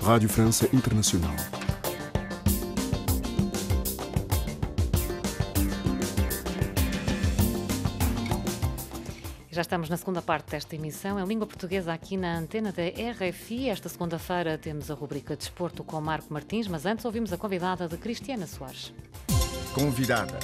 Rádio França Internacional. Já estamos na segunda parte desta emissão, em língua portuguesa, aqui na antena da RFI. Esta segunda-feira temos a rubrica Desporto com Marco Martins, mas antes ouvimos a convidada de Cristiana Soares. Convidada.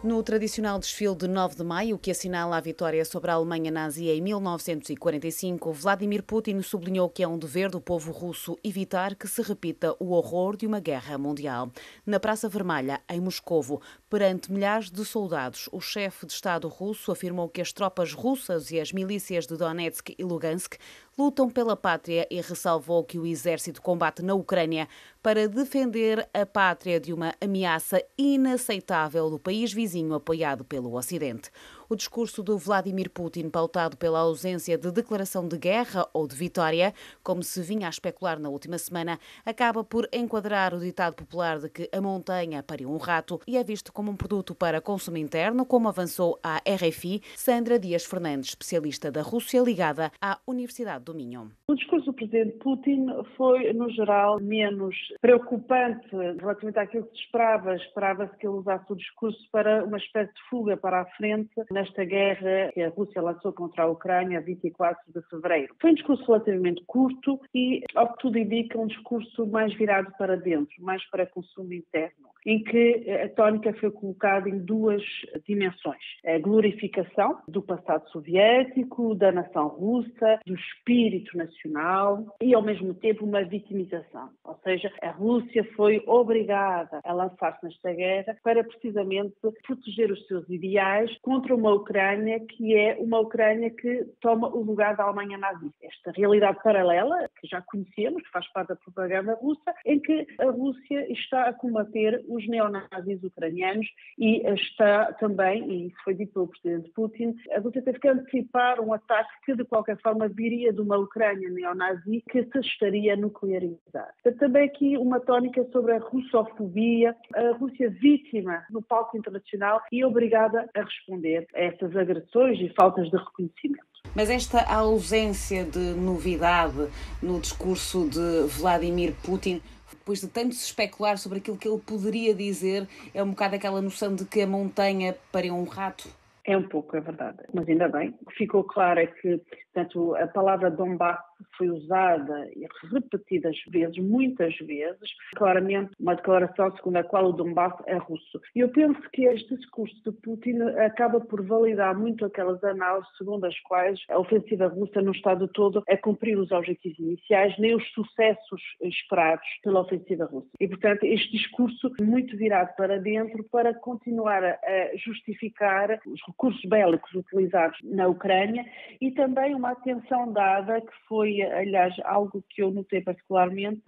No tradicional desfile de 9 de maio, que assinala a vitória sobre a Alemanha nazi em 1945, Vladimir Putin sublinhou que é um dever do povo russo evitar que se repita o horror de uma guerra mundial. Na Praça Vermelha, em Moscovo, perante milhares de soldados, o chefe de Estado russo afirmou que as tropas russas e as milícias de Donetsk e Lugansk lutam pela pátria e ressalvou que o exército combate na Ucrânia para defender a pátria de uma ameaça inaceitável do país vizinho apoiado pelo Ocidente. O discurso do Vladimir Putin, pautado pela ausência de declaração de guerra ou de vitória, como se vinha a especular na última semana, acaba por enquadrar o ditado popular de que a montanha pariu um rato e é visto como um produto para consumo interno, como avançou à RFI Sandra Dias Fernandes, especialista da Rússia ligada à Universidade do Minho. O discurso do presidente Putin foi, no geral, menos preocupante relativamente àquilo que se esperava. Esperava-se que ele usasse o discurso para uma espécie de fuga para a frente nesta guerra que a Rússia lançou contra a Ucrânia a 24 de fevereiro. Foi um discurso relativamente curto e, ao que tudo indica, um discurso mais virado para dentro, mais para consumo interno, em que a tónica foi colocada em duas dimensões. A glorificação do passado soviético, da nação russa, do espírito nacional e, ao mesmo tempo, uma vitimização. Ou seja, a Rússia foi obrigada a lançar-se nesta guerra para, precisamente, proteger os seus ideais contra uma Ucrânia que é uma Ucrânia que toma o lugar da Alemanha nazi. Esta realidade paralela, que já conhecemos, que faz parte da propaganda russa, em que a Rússia está a combater os neonazis ucranianos e está também, e isso foi dito pelo presidente Putin, a Rússia teve que antecipar um ataque que de qualquer forma viria de uma Ucrânia neonazi que se estaria a nuclearizar. Também aqui uma tónica sobre a russofobia, a Rússia vítima no palco internacional e obrigada a responder a essas agressões e faltas de reconhecimento. Mas esta ausência de novidade no discurso de Vladimir Putin, depois de tanto se especular sobre aquilo que ele poderia dizer, é um bocado aquela noção de que a montanha pariu um rato? É um pouco, é verdade. Mas ainda bem. O que ficou claro é que, portanto, a palavra Donbass foi usada e repetidas vezes, muitas vezes, claramente uma declaração segundo a qual o Donbass é russo. E eu penso que este discurso de Putin acaba por validar muito aquelas análises segundo as quais a ofensiva russa não está de todo a cumprir os objetivos iniciais, nem os sucessos esperados pela ofensiva russa. E, portanto, este discurso muito virado para dentro para continuar a justificar os recursos bélicos utilizados na Ucrânia e também uma atenção dada, que foi, aliás, algo que eu notei particularmente,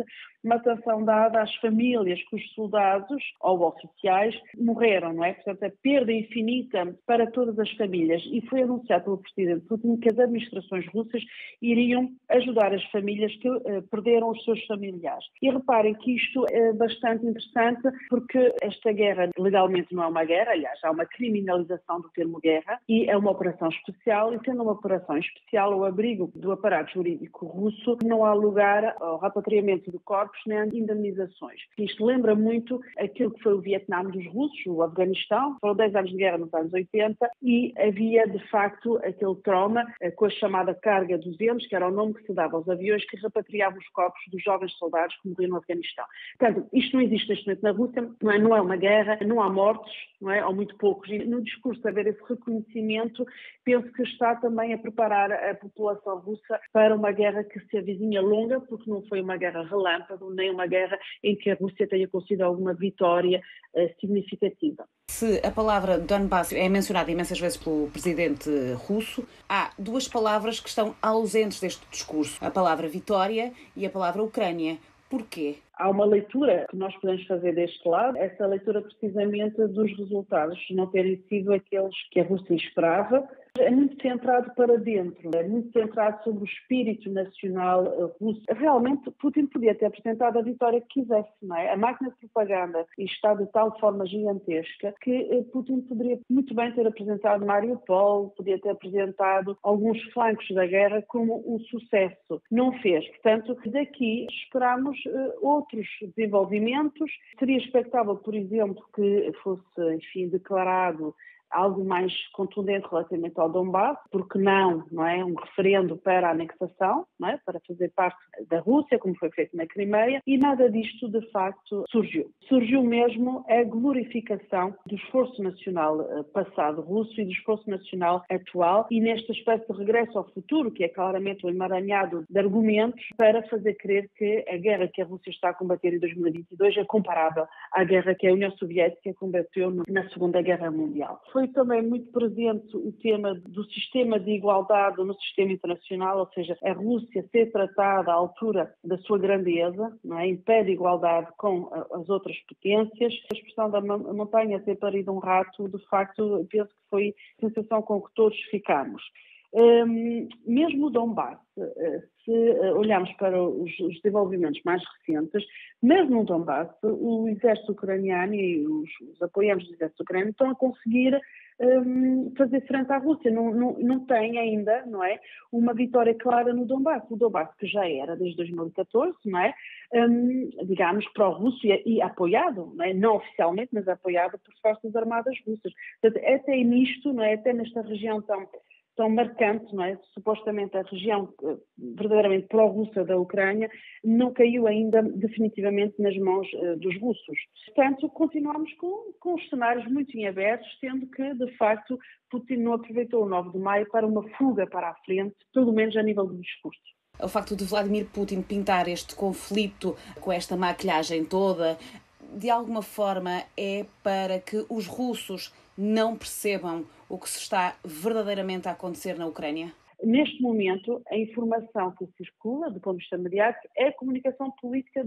uma atenção dada às famílias cujos soldados ou oficiais morreram, não é? Portanto, a perda infinita para todas as famílias. E foi anunciado pelo presidente Putin que as administrações russas iriam ajudar as famílias que perderam os seus familiares. E reparem que isto é bastante interessante porque esta guerra legalmente não é uma guerra, aliás, há uma criminalização do termo guerra e é uma operação especial, e sendo uma operação especial ao abrigo do aparato jurídico russo, não há lugar ao repatriamento de corpos nem indemnizações. Isto lembra muito aquilo que foi o Vietnã dos russos, o Afeganistão. Foram 10 anos de guerra nos anos 80 e havia, de facto, aquele trauma com a chamada carga 200, que era o nome que se dava aos aviões que repatriavam os corpos dos jovens soldados que morriam no Afeganistão. Portanto, isto não existe neste momento na Rússia, não é uma guerra, não há mortos, não é? Ou muito poucos. E no discurso de haver esse reconhecimento, penso que está também a preparar a população russa para uma guerra que se avizinha longa, porque não foi uma guerra relâmpago, nem uma guerra em que a Rússia tenha conseguido alguma vitória significativa. Se a palavra Donbass é mencionada imensas vezes pelo presidente russo, há duas palavras que estão ausentes deste discurso: a palavra vitória e a palavra Ucrânia. Porquê? Há uma leitura que nós podemos fazer deste lado, essa leitura precisamente dos resultados não terem sido aqueles que a Rússia esperava, é muito centrado para dentro, é muito centrado sobre o espírito nacional russo. Realmente, Putin podia ter apresentado a vitória que quisesse, não é? A máquina de propaganda está de tal forma gigantesca que Putin poderia muito bem ter apresentado Mariupol, podia ter apresentado alguns flancos da guerra como um sucesso. Não fez. Portanto, daqui esperamos outros desenvolvimentos. Seria expectável, por exemplo, que fosse, enfim, declarado algo mais contundente relativamente ao Donbass, porque não é? Um referendo para a anexação, não é? Para fazer parte da Rússia, como foi feito na Crimeia, e nada disto, de facto, surgiu. Surgiu mesmo a glorificação do esforço nacional passado russo e do esforço nacional atual, e neste aspecto de regresso ao futuro, que é claramente um emaranhado de argumentos para fazer crer que a guerra que a Rússia está a combater em 2022 é comparável à guerra que a União Soviética combateu na Segunda Guerra Mundial. Foi também muito presente o tema do sistema de igualdade no sistema internacional, ou seja, a Rússia ser tratada à altura da sua grandeza, não é? Em pé de igualdade com as outras potências. A expressão da montanha ter parido um rato, de facto, penso que foi a sensação com que todos ficamos. Mesmo o Donbass, se olharmos para os desenvolvimentos mais recentes, mesmo no Donbass, o exército ucraniano e os apoiantes do exército ucraniano estão a conseguir fazer frente à Rússia. Não tem ainda, não é, uma vitória clara no Donbass. O Donbass, que já era desde 2014, não é, digamos, pró-russo e apoiado, não é, não oficialmente, mas apoiado por forças armadas russas. Portanto, até nisto, não é, até nesta região tão marcante, não é? Supostamente a região verdadeiramente pró-russa da Ucrânia não caiu ainda definitivamente nas mãos dos russos. Portanto, continuamos com os cenários muito em abertos, sendo que, de facto, Putin não aproveitou o 9 de maio para uma fuga para a frente, pelo menos a nível do discurso. O facto de Vladimir Putin pintar este conflito com esta maquilhagem toda, de alguma forma é para que os russos não percebam o que se está verdadeiramente a acontecer na Ucrânia? Neste momento, a informação que circula, do ponto de vista mediático, é a comunicação política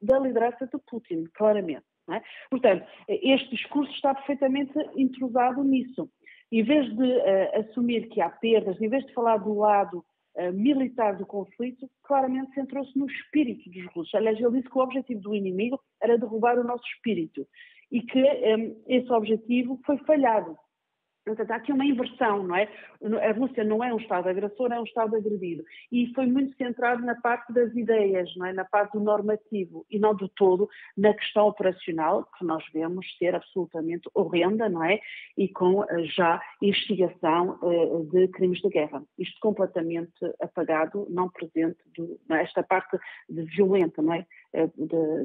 da liderança de Putin, claramente. Não é? Portanto, este discurso está perfeitamente entrosado nisso. Em vez de assumir que há perdas, em vez de falar do lado militar do conflito, claramente centrou-se no espírito dos russos. Aliás, ele disse que o objetivo do inimigo era derrubar o nosso espírito e que esse objetivo foi falhado. Portanto, há aqui uma inversão, não é? A Rússia não é um Estado agressor, é um Estado agredido. E foi muito centrado na parte das ideias, não é? Na parte do normativo e não do todo na questão operacional, que nós vemos ser absolutamente horrenda, não é? E com já investigação de crimes de guerra. Isto completamente apagado, não presente esta parte violenta, não é?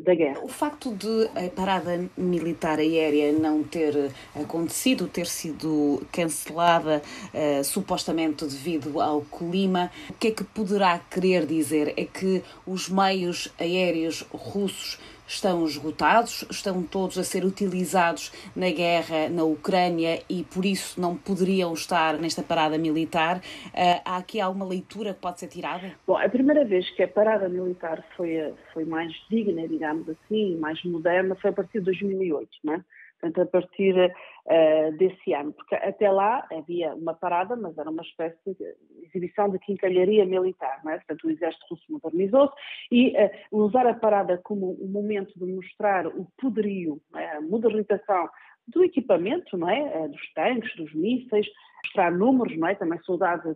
Da guerra. O facto de a parada militar aérea não ter acontecido, ter sido cancelada supostamente devido ao clima, o que é que poderá querer dizer? É que os meios aéreos russos estão esgotados, estão todos a ser utilizados na guerra na Ucrânia e por isso não poderiam estar nesta parada militar. Há aqui alguma leitura que pode ser tirada? Bom, a primeira vez que a parada militar foi mais digna, digamos assim, mais moderna, foi a partir de 2008, não é? Portanto, a partir desse ano, porque até lá havia uma parada, mas era uma espécie de exibição de quincalharia militar, não é? Portanto, o exército russo modernizou-se e usar a parada como um momento de mostrar o poderio, não é? A modernização do equipamento, não é? Dos tanques, dos mísseis, mostrar números, não é? Também soldados a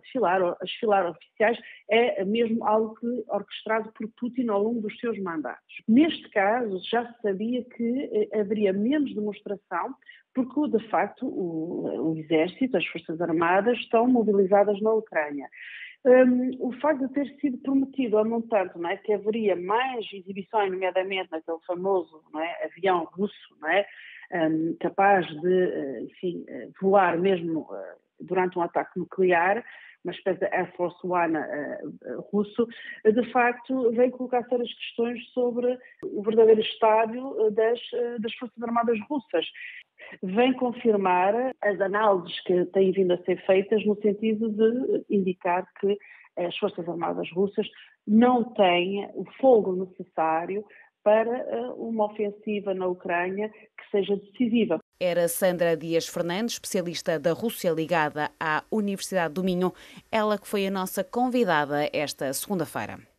desfilar oficiais, é mesmo algo orquestrado por Putin ao longo dos seus mandatos. Neste caso, já se sabia que haveria menos demonstração, porque, de facto, o exército, as forças armadas estão mobilizadas na Ucrânia. O facto de ter sido prometido a montante, não é, que haveria mais exibições, nomeadamente naquele famoso, não é, avião russo, não é, capaz de, enfim, voar mesmo durante um ataque nuclear, uma espécie de Air Force One russo, de facto veio colocar sérias questões sobre o verdadeiro estádio das Forças Armadas russas. Vem confirmar as análises que têm vindo a ser feitas no sentido de indicar que as Forças Armadas russas não têm o fogo necessário para uma ofensiva na Ucrânia que seja decisiva. era Sandra Dias Fernandes, especialista da Rússia ligada à Universidade do Minho, ela que foi a nossa convidada esta segunda-feira.